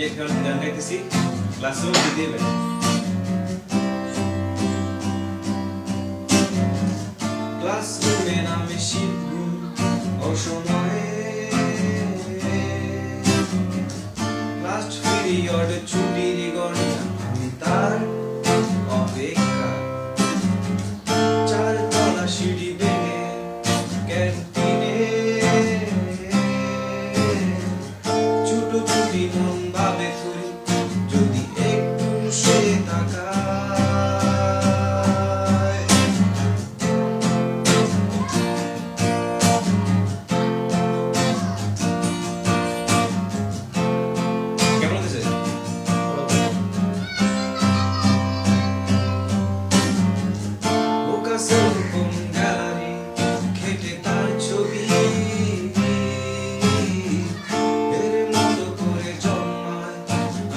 এখন গান গাইতেছি, ক্লাসরুম দিতে হবে। ক্লাসরুমে নামে শিখবো অসময়ে, ক্লাস পিরিয়ড ছুটির গণনা আমি তার অপেক্ষা। চারতলা সিঁড়ি বেগে ক্যান্টিনে ছুটোছুটি মন ভাবে তুই যদি একটু সে তাকায়। কেমন হয়েছে? বোকা সেলফোন গ্যালারি ঘেটে তার ছবি এর মতো করে জন্মায়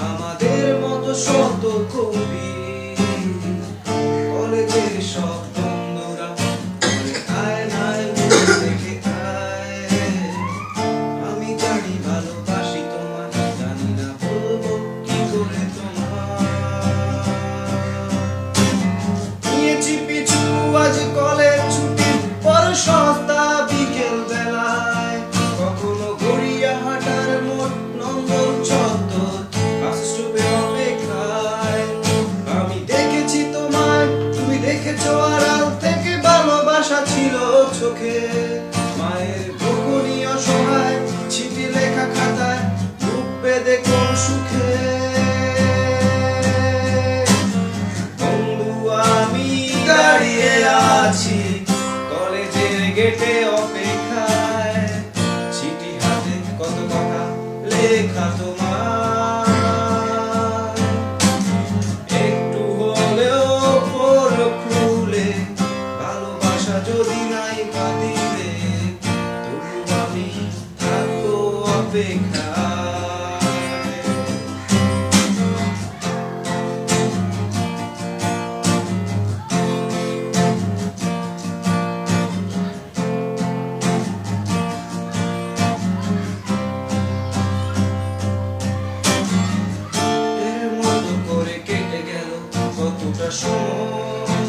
আমাদের মতো শত কবি। কলেজের সব বন্ধুরা বলে আয়নায় মুখ দেখে আয়। আমি জানি ভালোবাসি তোমার, জানি না বলবো কি করে তোমার। নিয়েছি পিছু আজ কলেজ ছুটির পর সস্তা বিকেল বেলায়, কখনো গড়িয়া হাঁটার মোট নন্দন চত্বর বাস স্টপে অপেক্ষায়। আমি দেখেছি তোমায়, তুমি দেখেছো আড়াল থেকে, ভালোবাসা ছিল চোখে। মায়ের বকুনি অসহায় ছিটি লেখা খাতায় রূপ বেঁধে কোন সুখে। বন্ধু আমি দাঁড়িয়ে আছি কলেজের গেটে অপেক্ষায়, চিঠি হাতে কত কথা লেখা তোমার। একটু হলেও পড়ো খুলে, ভালোবাসা যদি নাই বাদিলে, তবু আমি থাকবো অপেক্ষায়। এর মতো করে কেটে গেল কতটা সময়।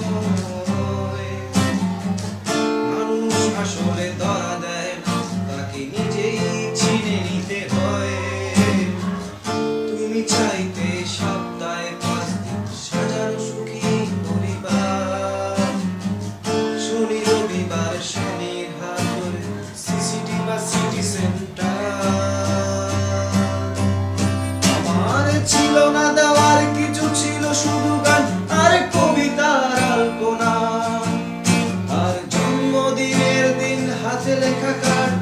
মানুষ আসলে ধরা দেয় না, তাকে নিজেই চিনে নিতে হয়। তুমি চাইতে সপ্তাহে 5 দিন সাজানো সুখী পরিবার, শনি রবিবার স্বামীর হাত ধরে সিসিটি বা সিটি সেন্টার। আমার ছিল না দেওয়ার কিছু, ছিল শুধু গান আর কবিতার আলপনা। আর জন্মদিনের দিন হাতে লেখা কার্ড,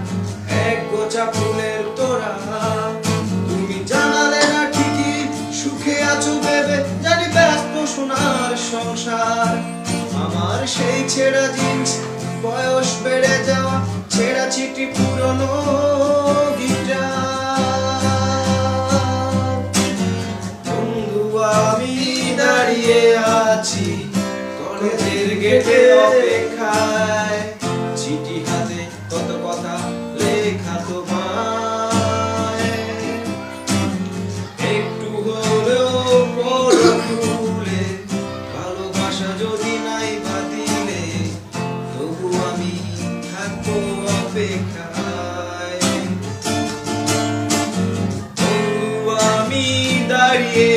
এক গোছা ফুলের তোড়া। তুমি জানালে না ঠিকই সুখে আছো ভেবে, জানি ব্যস্ত সোনার সংসার। আমার সেই ছেঁড়া জিন্স, বয়স বেড়ে যাওয়া ছেঁড়া চিঠি, পুরনো গিটার। বন্ধু আমি দাঁড়িয়ে আছি কলেজের গেটে অপেক্ষায়, চিঠি হাতে কত কথা লেখা তোমায়। একটু হলেও পড়ো খুলে, ভালোবাসা যদি নাই বাদিলে, তবু আমি থাকবো অপেক্ষায়। বন্ধু আমি দাঁড়িয়ে